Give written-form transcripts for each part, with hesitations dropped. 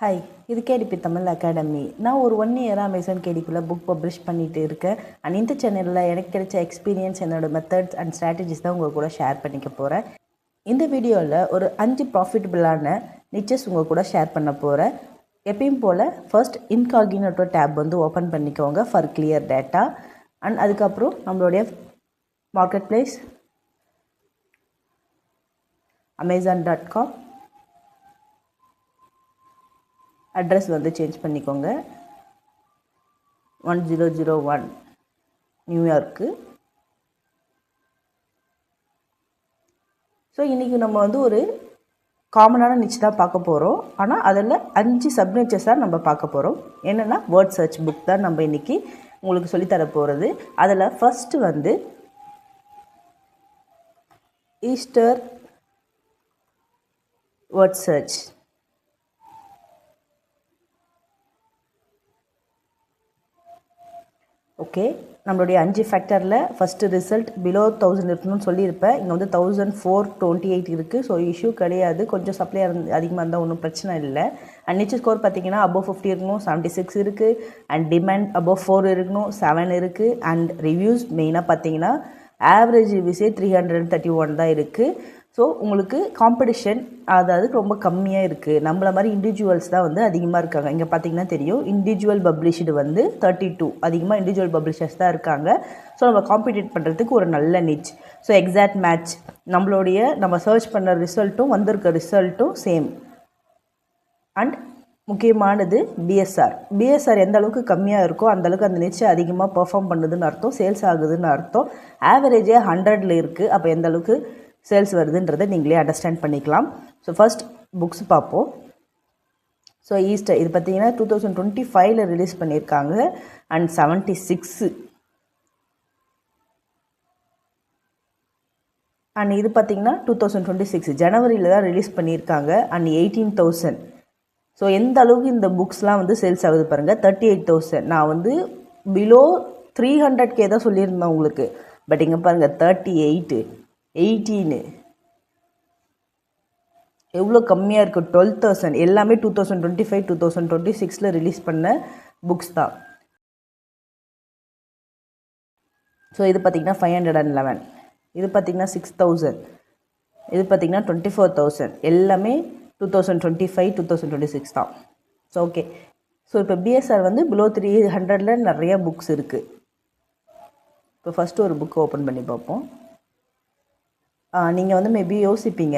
Hi, இது KDP Tamil academy. நான் ஒரு 1 இயராக அமேசான் கேடிபியில் புக் பப்ளிஷ் பண்ணிகிட்டு இருக்கேன். அண்ட் இந்த சேனலில் எனக்கு கிடைச்ச எக்ஸ்பீரியன்ஸ், என்னோடய மெத்தட்ஸ் அண்ட் ஸ்ட்ராட்டஜிஸ் தான் உங்கள் கூட ஷேர் பண்ணிக்க போகிறேன். இந்த வீடியோவில் ஒரு 5 ப்ராஃபிட்டபிளான நிச்சஸ் உங்கள் கூட ஷேர் பண்ண போகிறேன். எப்பயும் போல் ஃபர்ஸ்ட் இன்காகினேட்டோ டேப் வந்து ஓப்பன் பண்ணிக்கோங்க ஃபார் கிளியர் டேட்டா. அண்ட் அதுக்கப்புறம் நம்மளுடைய மார்க்கெட் பிளேஸ் amazon.com அட்ரஸ் வந்து சேஞ்ச் பண்ணிக்கோங்க. 1001 நியூயார்க்கு. ஸோ இன்றைக்கி நம்ம வந்து ஒரு காமனான நிச் தான் பார்க்க போகிறோம். ஆனால் அதில் 5 சப்நிச்சஸாக நம்ம பார்க்க போகிறோம். என்னென்னா வேர்ட் சர்ச் புக் தான் நம்ம இன்றைக்கி உங்களுக்கு சொல்லித்தர போகிறது. அதில் ஃபஸ்ட்டு வந்து ஈஸ்டர் வேர்ட் சர்ச். ஓகே, நம்மளுடைய 5 ஃபேக்டரில் ஃபஸ்ட்டு ரிசல்ட் பிலோ 1000 இருக்கணும்னு சொல்லியிருப்பேன். இங்கே வந்து 1428 இருக்குது. ஸோ இஷ்யூ கிடையாது. கொஞ்சம் சப்ளை அதிகமாக இருந்தால் ஒன்றும் பிரச்சனை இல்லை. அண்ட் நிச் ஸ்கோர் பார்த்தீங்கன்னா அபோவ் 50 இருக்கணும், 76 இருக்குது. அண்ட் டிமாண்ட் அபோவ் 4 இருக்கணும், 7 இருக்குது. அண்ட் ரிவ்யூஸ் மெயினாக பார்த்தீங்கன்னா ஆவரேஜ் ரிவ்யூஸே 331 தான் இருக்குது. ஸோ உங்களுக்கு காம்படிஷன் அதாவது ரொம்ப கம்மியாக இருக்குது. நம்மள மாதிரி இண்டிவிஜுவல்ஸ் தான் வந்து அதிகமாக இருக்காங்க. இங்கே பார்த்தீங்கன்னா தெரியும், இண்டிவிஜுவல் பப்ளிஷ்டு வந்து 32, அதிகமாக இண்டிவிஜுவல் பப்ளிஷர்ஸ் தான் இருக்காங்க. ஸோ நம்ம காம்படிட் பண்ணுறதுக்கு ஒரு நல்ல நிச். ஸோ எக்ஸாக்ட் மேட்ச், நம்ம சர்ச் பண்ண ரிசல்ட்டும் வந்திருக்க ரிசல்ட்டும் சேம். அண்ட் முக்கியமானது பிஎஸ்ஆர் எந்த அளவுக்கு கம்மியாக இருக்கோ அந்தளவுக்கு அந்த நிச்சை அதிகமாக பெர்ஃபார்ம் பண்ணுதுன்னு அர்த்தம், சேல்ஸ் ஆகுதுன்னு அர்த்தம். ஆவரேஜே 100ல் இருக்குது. அப்போ எந்த அளவுக்கு சேல்ஸ் வருதுன்றதை நீங்களே அண்டர்ஸ்டாண்ட் பண்ணிக்கலாம். ஸோ ஃபர்ஸ்ட் புக்ஸ் பார்ப்போம். ஸோ ஈஸ்டர் இது பார்த்தீங்கன்னா 2025 ரிலீஸ் பண்ணியிருக்காங்க. அண்ட் 76. அண்ட் இது பார்த்தீங்கன்னா 2026 ஜனவரியில் தான் ரிலீஸ் பண்ணியிருக்காங்க. அண்ட் 18,000. ஸோ எந்த அளவுக்கு இந்த புக்ஸ்லாம் வந்து சேல்ஸ் ஆகுது பாருங்கள். 38,000. நான் வந்து பிலோ 300K தான் சொல்லியிருந்தேன் உங்களுக்கு. பட் இங்கே பாருங்கள் 38, 18 எவ்வளோ கம்மியாக இருக்குது. 12,000. எல்லாமே 2025, 2026 ரிலீஸ் பண்ண புக்ஸ் தான். ஸோ இது பார்த்திங்கன்னா 511. இது பார்த்திங்கன்னா 6,000. இது பார்த்திங்கன்னா 24,000. எல்லாமே 2025, 2026 தான். So okay. ஸோ இப்போ பிஎஸ்ஆர் வந்து பிலோ 300ல் நிறைய புக்ஸ் இருக்குது. இப்போ ஃபஸ்ட்டு ஒரு புக் ஓப்பன் பண்ணி பார்ப்போம். நீங்கள் வந்து மேபி யோசிப்பீங்க,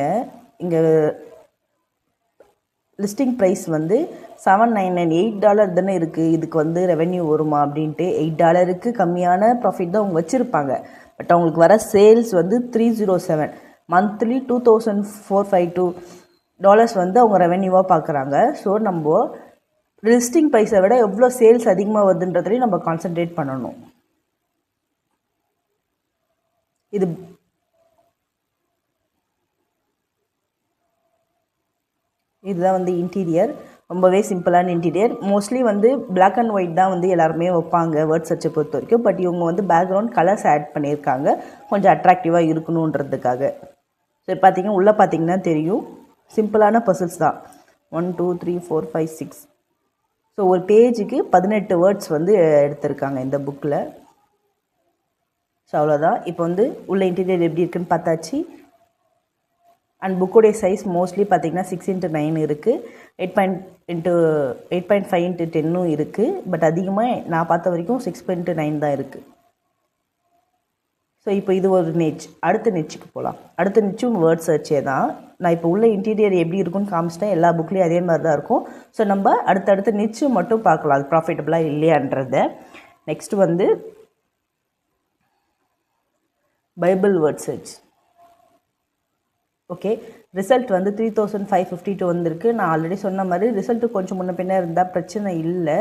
இங்கே லிஸ்டிங் ப்ரைஸ் வந்து $799, $8 தானே இருக்குது, இதுக்கு வந்து ரெவென்யூ வருமா அப்படின்ட்டு. $8க்கு கம்மியான ப்ராஃபிட் தான் அவங்க வச்சுருப்பாங்க. பட் அவங்களுக்கு வர சேல்ஸ் வந்து 307. மந்த்லி $2,452 வந்து அவங்க ரெவென்யூவாக பார்க்குறாங்க. ஸோ நம்ம லிஸ்டிங் ப்ரைஸை விட எவ்வளோ சேல்ஸ் அதிகமாக வருதுன்றதுலேயும் நம்ம கான்சன்ட்ரேட் பண்ணணும். இதுதான் வந்து இன்டீரியர். ரொம்பவே சிம்பிளான இன்டீரியர். மோஸ்ட்லி வந்து பிளாக் அண்ட் ஒயிட் தான் வந்து எல்லாருமே வைப்பாங்க வேர்ட் சர்ச்சை பொறுத்த வரைக்கும். பட் இவங்க வந்து பேக்ரவுண்ட் கலர்ஸ் ஆட் பண்ணியிருக்காங்க, கொஞ்சம் அட்ராக்டிவாக இருக்கணுன்றதுக்காக. ஸோ பார்த்தீங்கன்னா உள்ளே பார்த்தீங்கன்னா தெரியும், சிம்பிளான பசில்ஸ் தான். 1 2 3 4 5 6. ஸோ ஒரு பேஜுக்கு 18 வேர்ட்ஸ் வந்து எடுத்திருக்காங்க இந்த புக்கில். ஸோ அவ்வளோதான். இப்போ வந்து உள்ள இன்டீரியர் எப்படி இருக்குன்னு பார்த்தாச்சு. அண்ட் புக்குடைய சைஸ் மோஸ்ட்லி பார்த்திங்கன்னா 6x9 இருக்குது, 8.5x10 இருக்குது. பட் அதிகமாக நான் பார்த்த வரைக்கும் 6.9 தான் இருக்குது. ஸோ இப்போ இது ஒரு நிச். அடுத்த நிச்சுக்கு போகலாம். அடுத்த நிச்சும் வேர்ட் சர்ச்சே தான். நான் இப்போ உள்ள இன்டீரியர் எப்படி இருக்குன்னு காமிச்சிட்டேன். எல்லா புக்லேயும் அதே மாதிரி தான் இருக்கும். ஸோ நம்ம அடுத்தடுத்த நிச்சு மட்டும் பார்க்கலாம், அது ப்ராஃபிட்டபுளாக இல்லையான்றதை. நெக்ஸ்ட் வந்து Bible word search. Okay, result வந்து 3,552 வந்திருக்கு. நான் ஆல்ரெடி சொன்ன மாதிரி ரிசல்ட்டு கொஞ்சம் முன்ன பின்ன இருந்தால் பிரச்சனை இல்லை.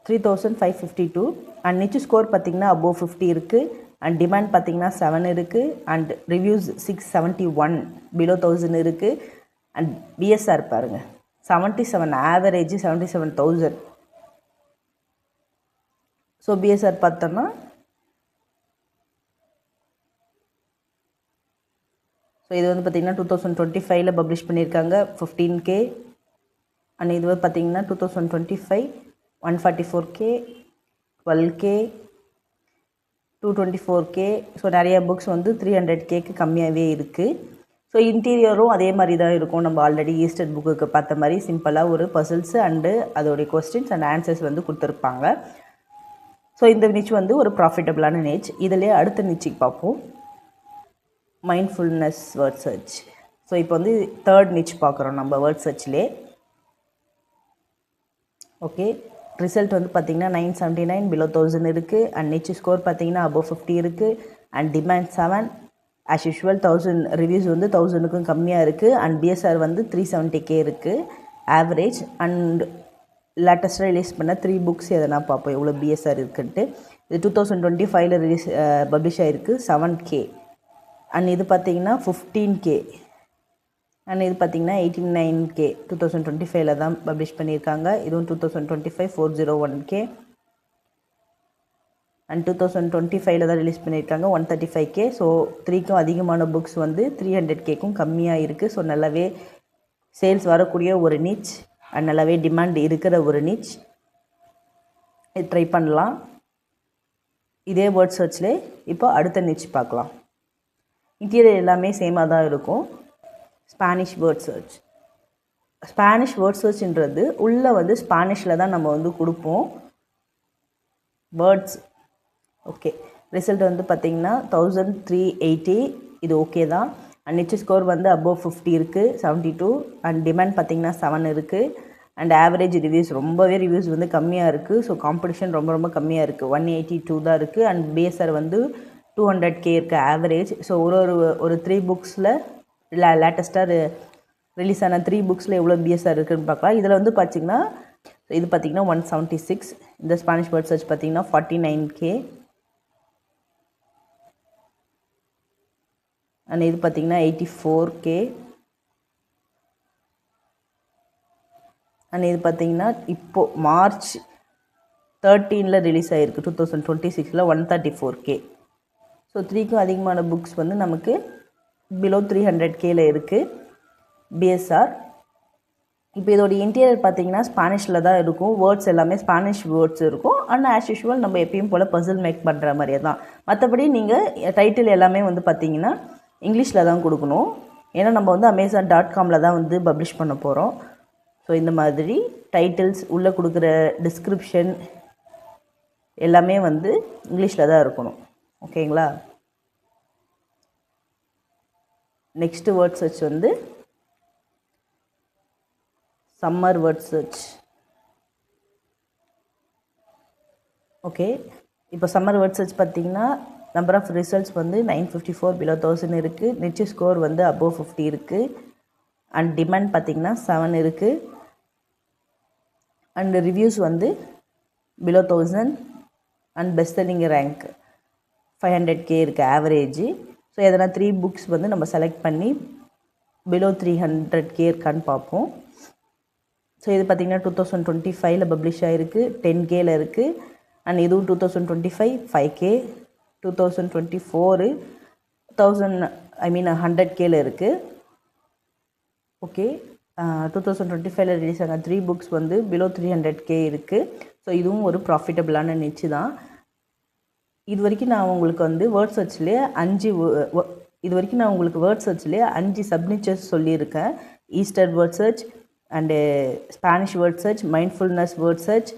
3,552. அண்ட் நிச்சு ஸ்கோர் பார்த்திங்கன்னா அபோவ் 50 இருக்குது. அண்ட் டிமாண்ட் பார்த்திங்கன்னா 7 இருக்குது. அண்ட் ரிவ்யூஸ் 671, பிலோ 1000 இருக்குது. அண்ட் பிஎஸ்ஆர் பாருங்கள் 77, ஆவரேஜ் 77,000. ஸோ பிஎஸ்ஆர் பார்த்தோன்னா ஸோ இது வந்து பார்த்திங்கன்னா 2025 பப்ளிஷ் பண்ணியிருக்காங்க. 15K. அண்ட் இது வந்து பார்த்திங்கன்னா 2025 144K 12K 224K. ஸோ நிறைய புக்ஸ் வந்து 300Kக்கு கம்மியாகவே இருக்குது. ஸோ இன்டீரியரும் அதே மாதிரி தான் இருக்கும். நம்ம ஆல்ரெடி ஈஸ்டர் புக்குக்கு பார்த்த மாதிரி சிம்பிளாக ஒரு பசில்ஸு அண்டு அதோடைய கொஸ்டின்ஸ் அண்ட் ஆன்சர்ஸ் வந்து கொடுத்துருப்பாங்க. ஸோ இந்த நிச் வந்து ஒரு ப்ராஃபிட்டபிளான நிச். இதிலே அடுத்த நிச்சுக்கு பார்ப்போம், மைண்ட்ஃபுல்னஸ் வேர்ட் சர்ச். ஸோ இப்போ வந்து தேர்ட் நிச் பார்க்குறோம் நம்ம வேர்ட் சர்ச்லே. ஓகே, ரிசல்ட் வந்து பார்த்திங்கன்னா 979 பிலோ 1000 இருக்குது. அண்ட் நிச் ஸ்கோர் பார்த்திங்கன்னா அபோவ் 50 இருக்குது. And demand 7. As usual 1000 reviews வந்து 1000க்கும் கம்மியாக இருக்குது. அண்ட் பிஎஸ்ஆர் வந்து 370K இருக்குது ஆவரேஜ். அண்ட் லேட்டஸ்ட்டாக ரிலீஸ் பண்ண 3 புக்ஸ் எதனா பார்ப்போம் எவ்வளோ பிஎஸ்ஆர் இருக்குன்ட்டு. இது 2025 ரிலீஸ் பப்ளிஷ் ஆகிருக்கு 7K. அண்ட் இது பார்த்திங்கன்னா 15K. அண்ட் இது பார்த்திங்கன்னா 89K 2025 தான் பப்ளிஷ் பண்ணியிருக்காங்க. இதுவும் 2025 401K. அண்ட் 2025 தான் ரிலீஸ் பண்ணியிருக்காங்க 135K. ஸோ 3க்கும் அதிகமான புக்ஸ் வந்து 300Kக்கும் கம்மியாக இருக்குது. ஸோ நல்லாவே சேல்ஸ் வரக்கூடிய ஒரு நிச் அண்ட் நல்லாவே டிமாண்ட் இருக்கிற ஒரு நிச். இது ட்ரை பண்ணலாம். இதே வேர்ட் சர்ச்சில் இப்போ அடுத்த நிச் பார்க்கலாம். இன்டீரியர் எல்லாமே சேமாக தான் இருக்கும். Spanish word search. Spanish word சர்ச்ன்றது உள்ளே வந்து ஸ்பானிஷில் தான் நம்ம வந்து கொடுப்போம் வேர்ட்ஸ். ஓகே, ரிசல்ட் வந்து பார்த்திங்கன்னா 1380. இது ஓகே தான். அண்ட் நிச் ஸ்கோர் வந்து அபோவ் 50 இருக்குது 72. அண்ட் டிமாண்ட் பார்த்திங்கன்னா 7 இருக்குது. அண்ட் ஆவரேஜ் ரிவ்யூஸ் ரொம்பவே ரிவ்யூஸ் வந்து கம்மியாக இருக்குது. ஸோ காம்படிஷன் ரொம்ப ரொம்ப கம்மியாக இருக்குது. 182 தான் இருக்குது. அண்ட் பிஎஸ்ஆர் வந்து 200K இருக்குது ஆவரேஜ். ஸோ ஒரு 3 புக்ஸில் லேட்டஸ்ட்டாக ரிலீஸ் ஆன 3 புக்ஸில் எவ்வளோ பிஎஸ்ஆர் இருக்குதுன்னு பார்க்கலாம். இதில் வந்து பார்த்திங்கன்னா இது பார்த்திங்கன்னா 176. இந்த ஸ்பானிஷ் வேர்ட் சர்ச் பார்த்திங்கன்னா 49K. அண்ட் இது பார்த்திங்கன்னா 84K. அண்ட் இது பார்த்திங்கன்னா இப்போது மார்ச் 13 ரிலீஸ் ஆகிருக்கு 2026 134K. ஸோ 3க்கும் அதிகமான புக்ஸ் வந்து நமக்கு பிலோ 300Kல இருக்குது பிஎஸ்ஆர். இப்போ இதோடைய இன்டீரியர் பார்த்திங்கன்னா ஸ்பானிஷில் தான் இருக்கும். வேர்ட்ஸ் எல்லாமே ஸ்பானிஷ் வேர்ட்ஸ் இருக்கும். அண்ட் ஆஸ் யூஷுவல் நம்ம எப்பயும் போல் பசில் மேக் பண்ணுற மாதிரியே தான். மற்றபடி நீங்கள் டைட்டில் எல்லாமே வந்து பார்த்திங்கன்னா இங்கிலீஷில் தான் கொடுக்கணும். ஏன்னா நம்ம வந்து Amazon.comல தான் வந்து பப்ளிஷ் பண்ண போகிறோம். ஸோ இந்த மாதிரி டைட்டில்ஸ் உள்ளே கொடுக்குற டிஸ்கிரிப்ஷன் எல்லாமே வந்து இங்கிலீஷில் தான் இருக்கணும். ஓகேங்களா? நெக்ஸ்ட் வேர்ட் சர்ச் வந்து சம்மர் வேர்ட் சர்ச். ஓகே, இப்போ சம்மர் வேர்ட் சர்ச் பார்த்திங்கன்னா நம்பர் ஆஃப் ரிசல்ட்ஸ் வந்து 954 பிலோ 1000 இருக்குது. நிச் ஸ்கோர் வந்து அபோவ் 50 இருக்குது. அண்ட் டிமாண்ட் பார்த்திங்கன்னா 7 இருக்குது. அண்ட் ரிவ்யூஸ் வந்து below 1000. And best selling rank 500K இருக்குது ஆவரேஜ். ஸோ எதனா 3 புக்ஸ் வந்து நம்ம செலக்ட் பண்ணி பிலோ 300K இருக்கான்னு பார்ப்போம். ஸோ இது பார்த்திங்கன்னா 2025 பப்ளிஷ் ஆகிருக்கு 10Kல இருக்குது. அண்ட் இதுவும் 2025 5K. 2024 100Kல இருக்குது. ஓகே, 2025 ரிலீஸ் ஆன 3 புக்ஸ் வந்து பிலோ 300K இருக்குது. ஸோ இதுவும் ஒரு ப்ராஃபிட்டபிளான நிச்சு தான். இது வரைக்கும் நான் உங்களுக்கு வந்து வேர்ட் சர்ச்லேயே 5 சப்னிச்சர்ஸ் சொல்லியிருக்கேன். Easter word search and Spanish word search, mindfulness word search,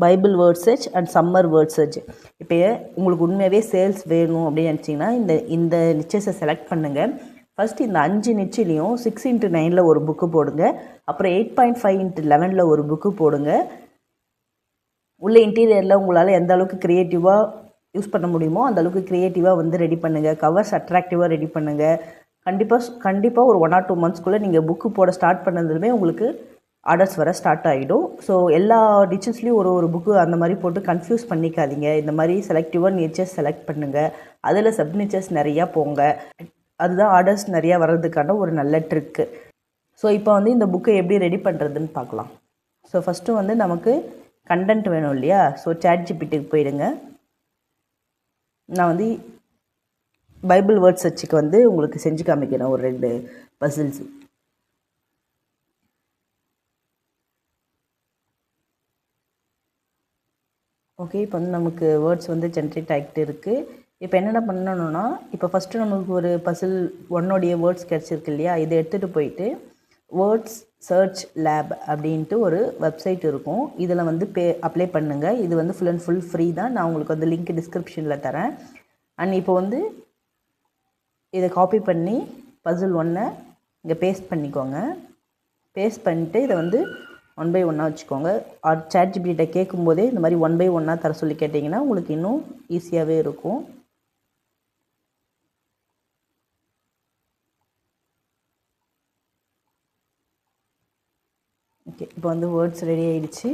Bible word search and summer word search. இப்போ உங்களுக்கு உண்மையாகவே சேல்ஸ் வேணும் அப்படின்னு நினச்சிங்கன்னா இந்த நிச்சஸை செலக்ட் பண்ணுங்கள். ஃபஸ்ட்டு இந்த 5 நிச்சிலையும் 6x9 ஒரு புக்கு போடுங்க. அப்புறம் 8.5x11 ஒரு புக்கு போடுங்க. உள்ள இன்டீரியரில் உங்களால் எந்த அளவுக்கு க்ரியேட்டிவாக யூஸ் பண்ண முடியுமோ அந்த அளவுக்கு க்ரியேட்டிவாக வந்து ரெடி பண்ணுங்கள். கவர்ஸ் அட்ராக்டிவாக ரெடி பண்ணுங்கள். கண்டிப்பாக ஒரு 1 or 2 monthsக்குள்ளே நீங்கள் புக்கு போட ஸ்டார்ட் பண்ணதுமே உங்களுக்கு ஆர்டர்ஸ் வர ஸ்டார்ட் ஆகிடும். ஸோ எல்லா நிச்சஸ்லேயும் ஒரு புக்கு அந்த மாதிரி போட்டு கன்ஃபியூஸ் பண்ணிக்காதீங்க. இந்த மாதிரி செலக்டிவாக நிச்சஸ் செலக்ட் பண்ணுங்கள். அதில் சப் நிச்சஸ் நிறையா போங்க. அதுதான் ஆர்டர்ஸ் நிறையா வர்றதுக்கான ஒரு நல்ல ட்ரிக்கு. ஸோ இப்போ வந்து இந்த புக்கை எப்படி ரெடி பண்ணுறதுன்னு பார்க்கலாம். ஸோ ஃபஸ்ட்டு வந்து நமக்கு கண்டென்ட் வேணும் இல்லையா? ஸோ ChatGPTக்கு போயிடுங்க. நான் வந்து பைபிள் வேர்ட் சர்ச்சுக்கு வந்து உங்களுக்கு செஞ்சு காமிக்கிறேன் ஒரு 2 பசில்ஸ். ஓகே, இப்போ வந்து நமக்கு வேர்ட்ஸ் வந்து ஜென்ரேட் ஆகிட்டு இருக்குது. இப்போ என்னென்ன பண்ணணும்னா, இப்போ ஃபஸ்ட்டு நமக்கு ஒரு பசில் ஒன்னோடைய வேர்ட்ஸ் கிடச்சிருக்கு இல்லையா, இதை எடுத்துகிட்டு போயிட்டு வேர்ட்ஸ் சர்ச் லேப் அப்படின்ட்டு ஒரு வெப்சைட் இருக்கும். இதில் வந்து அப்ளை பண்ணுங்கள். இது வந்து ஃபுல் அண்ட் ஃபுல் ஃப்ரீ தான். நான் உங்களுக்கு வந்து லிங்க் டிஸ்கிரிப்ஷனில் தரேன். அண்ட் இப்போ வந்து இதை காப்பி பண்ணி பசில் ஒன்றை இங்கே பேஸ்ட் பண்ணிக்கோங்க. பேஸ்ட் பண்ணிவிட்டு இதை வந்து 1 by 1 வச்சுக்கோங்க. ChatGPT கேட்கும்போதே இந்த மாதிரி 1 by 1 தர சொல்லி கேட்டிங்கன்னா உங்களுக்கு இன்னும் ஈஸியாகவே இருக்கும். ஓகே, இப்போ வந்து வேர்ட்ஸ் ரெடி ஆகிடுச்சு.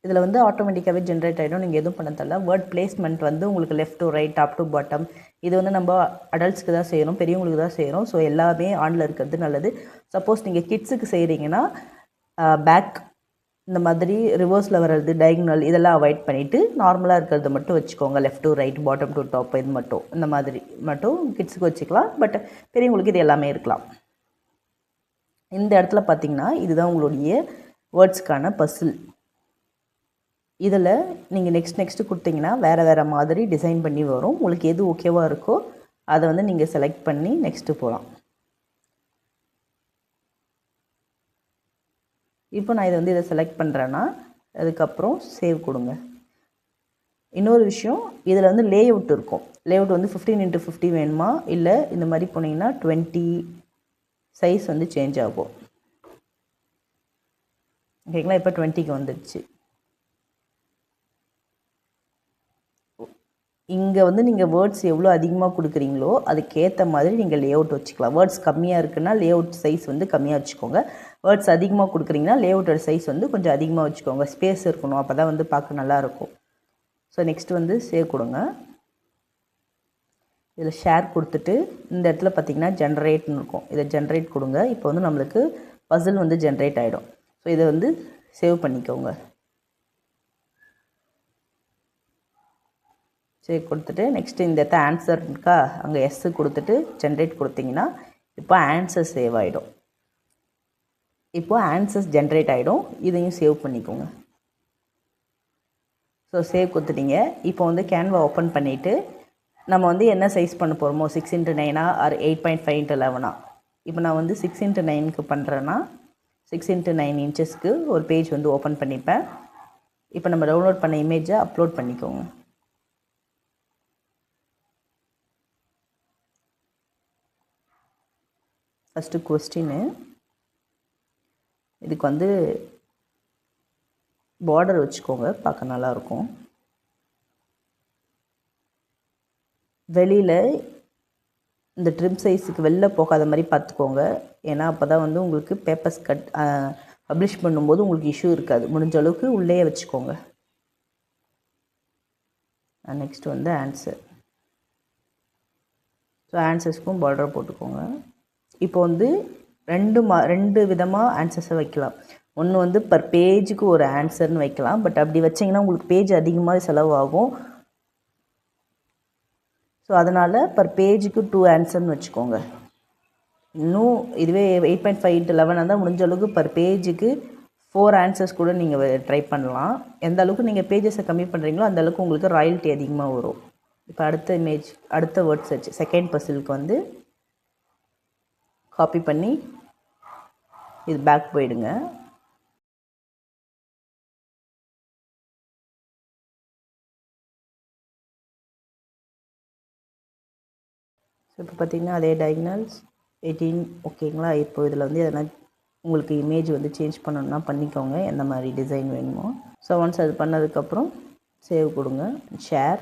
இதில் வந்து ஆட்டோமேட்டிக்காகவே ஜென்ரேட் ஆகிடும். நீங்கள் எதுவும் பண்ண தேவையில்ல. வேர்ட் பிளேஸ்மெண்ட் வந்து உங்களுக்கு left to right, top to bottom, இது வந்து நம்ம அடல்ட்ஸ்க்கு தான் செய்கிறோம், பெரியவங்களுக்கு தான் செய்கிறோம். ஸோ எல்லாமே ஆனில் இருக்கிறது நல்லது. சப்போஸ் நீங்கள் கிட்ஸுக்கு செய்கிறீங்கன்னா பேக் இந்த மாதிரி ரிவர்ஸில் வர்றது, டயக்னல் இதெல்லாம் அவாய்ட் பண்ணிவிட்டு நார்மலாக இருக்கிறத மட்டும் வச்சுக்கோங்க. Left to right, bottom to top, இது மட்டும் இந்த மாதிரி மட்டும் கிட்ஸுக்கு வச்சுக்கலாம். பட் பெரியவங்களுக்கு இது எல்லாமே இருக்கலாம். இந்த இடத்துல பார்த்தீங்கன்னா இதுதான் உங்களுடைய வேர்ட்ஸ்க்கான பசில். இதில் நீங்கள் நெக்ஸ்ட்டு கொடுத்தீங்கன்னா வேறு மாதிரி டிசைன் பண்ணி வரும். உங்களுக்கு எது ஓகேவாக இருக்கோ அதை வந்து நீங்கள் செலக்ட் பண்ணி நெக்ஸ்ட்டு போகலாம். இப்போ நான் இதை செலக்ட் பண்ணுறேன்னா அதுக்கப்புறம் சேவ் கொடுங்க. இன்னொரு விஷயம், இதில் வந்து லே அவுட் இருக்கும். லே அவுட் வந்து 15x50 வேணுமா, இல்லை இந்த மாதிரி போனீங்கன்னா 20 சைஸ் வந்து சேஞ்ச் ஆகும். ஓகேங்களா, இப்போ 20க்கு வந்துடுச்சு. இங்கே வந்து நீங்கள் வேர்ட்ஸ் எவ்வளோ அதிகமாக கொடுக்குறீங்களோ அதுக்கேற்ற மாதிரி நீங்கள் லே அவுட் வச்சுக்கலாம். வேர்ட்ஸ் கம்மியாக இருக்குன்னா லே அவுட் சைஸ் வந்து கம்மியாக வச்சுக்கோங்க. வேர்ட்ஸ் அதிகமாக கொடுக்குறீங்கன்னா லே அவுட்டோட சைஸ் வந்து கொஞ்சம் அதிகமாக வச்சுக்கோங்க. ஸ்பேஸ் இருக்கணும், அப்போ தான் வந்து பார்க்க நல்லாயிருக்கும். ஸோ நெக்ஸ்ட் வந்து சேவ் கொடுங்க. இதில் ஷேர் கொடுத்துட்டு இந்த இடத்துல பார்த்திங்கன்னா ஜென்ரேட்னு இருக்கும். இதை ஜென்ரேட் கொடுங்க. இப்போ வந்து நம்மளுக்கு பசில் வந்து ஜென்ரேட் ஆகிடும். ஸோ இதை வந்து சேவ் பண்ணிக்கோங்க. சேவ் கொடுத்துட்டு நெக்ஸ்ட்டு இந்த இடத்த ஆன்சர் இருக்கா, அங்கே எஸ்ஸு கொடுத்துட்டு ஜென்ரேட் கொடுத்தீங்கன்னா இப்போ ஆன்சர் சேவ் ஆகிடும். இப்போது ஆன்சர்ஸ் ஜென்ரேட் ஆகிடும். இதையும் சேவ் பண்ணிக்கோங்க. ஸோ சேவ் கொடுத்துட்டீங்க. இப்போ வந்து கேன்வா ஓப்பன் பண்ணிவிட்டு நம்ம வந்து என்ன சைஸ் பண்ண போகிறோமோ 6x9 ஆர் 8.5x11. இப்போ நான் வந்து 6x9க்கு பண்ணுறேன்னா 6x9 இன்ச்சஸ்க்கு ஒரு பேஜ் வந்து ஓப்பன் பண்ணிப்பேன். இப்போ நம்ம டவுன்லோட் பண்ண இமேஜை அப்லோட் பண்ணிக்கோங்க. ஃபஸ்ட்டு கொஸ்டின்னு, இதுக்கு வந்து பார்டர் வச்சுக்கோங்க, பார்க்க நல்லாயிருக்கும். வெளியில் இந்த ட்ரிம் சைஸுக்கு வெளில போகாத மாதிரி பார்த்துக்கோங்க. ஏன்னா அப்போ தான் வந்து உங்களுக்கு பேப்பர்ஸ் பப்ளிஷ் பண்ணும்போது உங்களுக்கு இஷ்யூ இருக்காது. முடிஞ்ச அளவுக்கு உள்ளே வச்சுக்கோங்க. நெக்ஸ்ட் வந்து ஆன்சர். ஸோ ஆன்சர்ஸ்க்கும் பார்டர் போட்டுக்கோங்க. இப்போ வந்து ரெண்டு விதமாக ஆன்சர்ஸை வைக்கலாம். ஒன்று வந்து பர் பேஜுக்கு ஒரு ஆன்சர்னு வைக்கலாம். பட் அப்படி வச்சிங்கன்னா உங்களுக்கு பேஜ் அதிகமாக செலவாகும். ஸோ அதனால் பர் பேஜுக்கு 2 ஆன்சர்னு வச்சுக்கோங்க. இன்னும் இதுவே 8.5x11 இருந்தால் முடிஞ்ச அளவுக்கு பர் பேஜுக்கு 4 ஆன்சர்ஸ் கூட நீங்கள் ட்ரை பண்ணலாம். எந்த அளவுக்கு நீங்கள் பேஜஸை கம்மி பண்ணுறீங்களோ அந்த அளவுக்கு உங்களுக்கு ராயல்ட்டி அதிகமாக வரும். இப்போ அடுத்த வேர்ட் சர்ச் செகண்ட் பசிலுக்கு வந்து காப்பி பண்ணி இது பேக் போயிடுங்க. ஸோ இப்போ பார்த்திங்கன்னா அதே டயக்னல்ஸ் 18 ஓகேங்களா. இப்போ இதில் வந்து எதனா உங்களுக்கு இமேஜ் வந்து சேஞ்ச் பண்ணணுன்னா பண்ணிக்கோங்க, எந்த மாதிரி டிசைன் வேணுமோ. ஸோ ஒன்ஸ் அது பண்ணதுக்கப்புறம் சேவ் கொடுங்க. Share,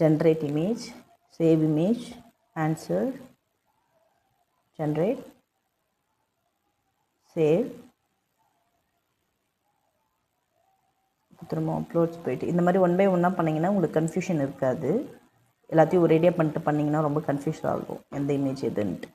generate image, save image, answer, generate, save. திரும்ப அப்லோட்ஸ் போயிட்டு இந்த மாதிரி 1 by 1 பண்ணிங்கன்னா உங்களுக்கு கன்ஃபியூஷன் இருக்காது. எல்லாத்தையும் ஒரேடியாக பண்ணிங்கன்னா ரொம்ப கன்ஃபியூஸ் ஆகும் எந்த இமேஜ் எதுன்ட்டு.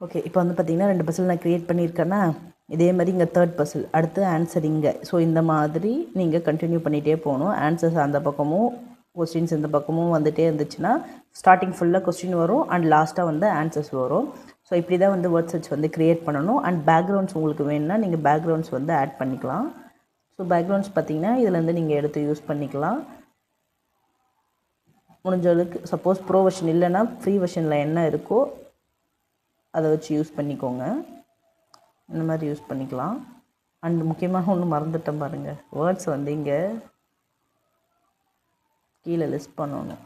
ஓகே, இப்போ வந்து பார்த்திங்கன்னா 2 பசில் நான் க்ரியேட் பண்ணியிருக்கேன்னா, இதே மாதிரி இங்கே 3rd பசில், அடுத்து ஆன்சர் இங்கே. ஸோ இந்த மாதிரி நீங்கள் கண்டினியூ பண்ணிகிட்டே போகணும். ஆன்சர்ஸ் அந்த பக்கமும் கொஸ்டின்ஸ் இந்த பக்கமும் வந்துகிட்டே இருந்துச்சுன்னா ஸ்டார்டிங் ஃபுல்லாக கொஸ்டின் வரும் அண்ட் லாஸ்ட்டாக வந்து ஆன்சர்ஸ் வரும். ஸோ இப்படி தான் வந்து வேர்ட் சர்ச் வந்து க்ரியேட் பண்ணணும். அண்ட் பேக்ரவுண்ட்ஸ் உங்களுக்கு வேணும்னா நீங்கள் பேக்ரவுண்ட்ஸ் வந்து ஆட் பண்ணிக்கலாம். ஸோ பேக்ரவுண்ட்ஸ் பார்த்திங்கன்னா இதுலேருந்து நீங்கள் எடுத்து யூஸ் பண்ணிக்கலாம். முடிஞ்ச அளவுக்கு சப்போஸ் ப்ரோ வெர்ஷன் இல்லைன்னா ஃப்ரீ வெர்ஷனில் என்ன இருக்கோ அதை வச்சு யூஸ் பண்ணிக்கோங்க. இந்த மாதிரி யூஸ் பண்ணிக்கலாம். அண்ட் முக்கியமாக ஒன்று மறந்துட்டேன் பாருங்கள், வேர்ட்ஸ் வந்து இங்கே கீழே லிஸ்ட் பண்ணணும்.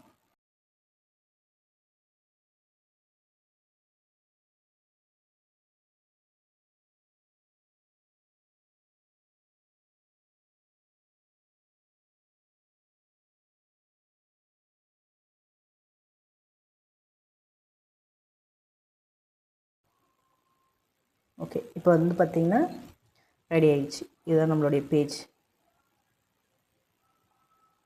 ஓகே, இப்போ வந்து பார்த்திங்கன்னா ரெடி ஆகிடுச்சு. இதுதான் நம்மளுடைய பேஜ்.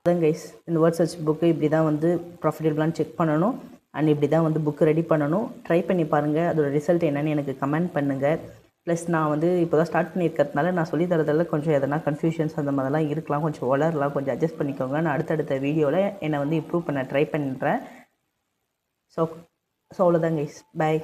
அதான் கைஸ், இந்த வேர்ட் சர்ச் புக்கு இப்படி தான் வந்து ப்ராஃபிட்டபிளான்னு செக் பண்ணணும். அண்ட் இப்படி தான் வந்து புக்கு ரெடி பண்ணணும். ட்ரை பண்ணி பாருங்கள். அதோட ரிசல்ட் என்னென்னு எனக்கு கமெண்ட் பண்ணுங்கள். ப்ளஸ் நான் வந்து இப்போ தான் ஸ்டார்ட் பண்ணியிருக்கிறதுனால நான் சொல்லி தரதில் கொஞ்சம் எதனா கன்ஃபியூஷன்ஸ் அந்த மாதிரிலாம் இருக்கலாம், கொஞ்சம் வளரலாம், கொஞ்சம் அட்ஜஸ்ட் பண்ணிக்கோங்க. நான் அடுத்தடுத்த வீடியோவில் என்னை வந்து இம்ப்ரூவ் பண்ண ட்ரை பண்ணுறேன். ஸோ அவ்வளோதான் கைஸ், பாய்.